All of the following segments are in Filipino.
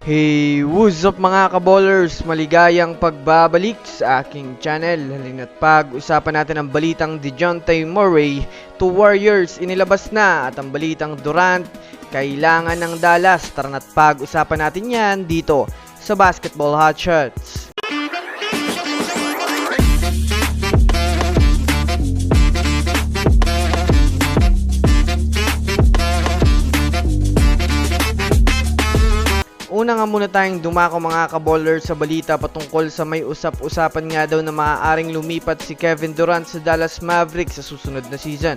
Hey, what's up mga kaballers? Maligayang pagbabalik sa aking channel. Halina't pag-usapan natin ang balitang DeJounte Murray to Warriors inilabas na at ang balitang Durant kailangan ng Dallas. Tara na't pag-usapan natin yan dito sa Basketball Hotshots. Una nga muna tayong dumako mga kaballers sa balita patungkol sa may usap-usapan nga daw na maaaring lumipat si Kevin Durant sa Dallas Mavericks sa susunod na season.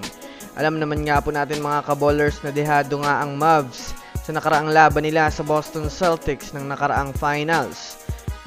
Alam naman nga po natin mga kaballers na dehado nga ang Mavs sa nakaraang laban nila sa Boston Celtics ng nakaraang finals.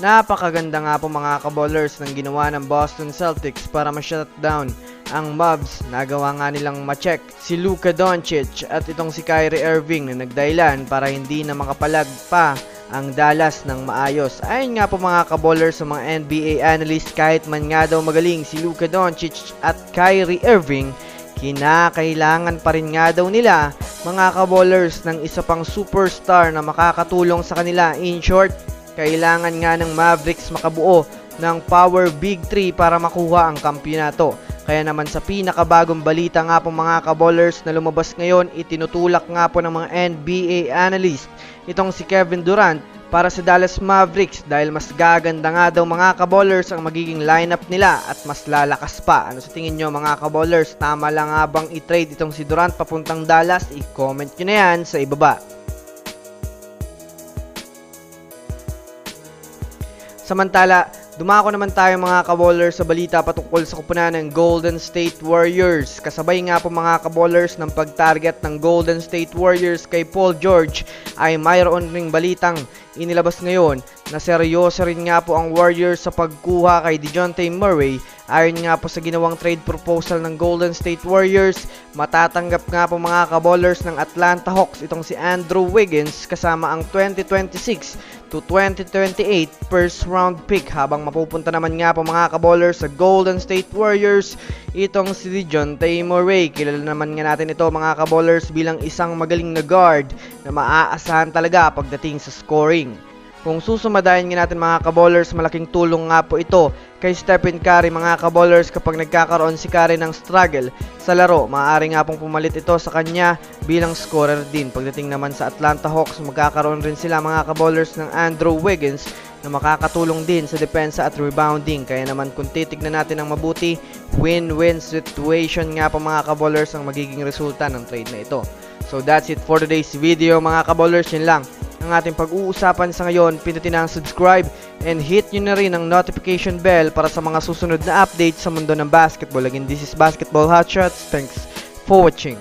Napakaganda nga po mga kaballers ng ginawa ng Boston Celtics para ma-shutdown ang Mavs. Nagawa nga nilang ma-check si Luka Doncic at itong si Kyrie Irving na nagdahilan para hindi na makapalag pa ang Dallas ng maayos. Ayon nga po mga kaballers sa mga NBA analyst, kahit man nga daw magaling si Luka Doncic at Kyrie Irving, kinakailangan pa rin nga daw nila mga kaballers ng isa pang superstar na makakatulong sa kanila. In short, kailangan nga ng Mavericks makabuo ng Power Big 3 para makuha ang kampyonato. Kaya naman sa pinakabagong balita nga po mga kaballers na lumabas ngayon, itinutulak nga po ng mga NBA analyst itong si Kevin Durant para sa Dallas Mavericks dahil mas gaganda nga daw mga kaballers ang magiging lineup nila at mas lalakas pa. Ano sa tingin nyo mga kaballers? Tama lang nga bang i-trade itong si Durant papuntang Dallas? I-comment nyo na yan sa ibaba. Samantala, dumako naman tayo mga kaballers sa balita patungkol sa kupunan ng Golden State Warriors. Kasabay nga po mga kaballers ng pag-target ng Golden State Warriors kay Paul George ay mayroon ring balitang inilabas ngayon na seryoso rin nga po ang Warriors sa pagkuha kay DeJounte Murray. Ayon nga po sa ginawang trade proposal ng Golden State Warriors, matatanggap nga po mga kaballers ng Atlanta Hawks itong si Andrew Wiggins kasama ang 2026 to 2028 first round pick, habang mapupunta naman nga po mga kaballers sa Golden State Warriors itong si DeJounte Murray. Kilala naman nga natin ito mga kaballers bilang isang magaling na guard na maaasahan talaga pagdating sa scoring. Kung susumadahin nga natin mga kaballers, malaking tulong nga po ito kay Stephen Curry mga kaballers kapag nagkakaroon si Curry ng struggle sa laro. Maaari nga pong pumalit ito sa kanya bilang scorer din. Pagdating naman sa Atlanta Hawks, magkakaroon rin sila mga kaballers ng Andrew Wiggins na makakatulong din sa depensa at rebounding. Kaya naman kung titignan natin ng mabuti, win-win situation nga po mga kaballers ang magiging resulta ng trade na ito. So that's it for today's video mga kaballers. Yun lang ang ating pag-uusapan sa ngayon. Pindutin ang subscribe and hit nyo na rin ang notification bell para sa mga susunod na updates sa mundo ng basketball. Again, this is Basketball Hotshots. Thanks for watching.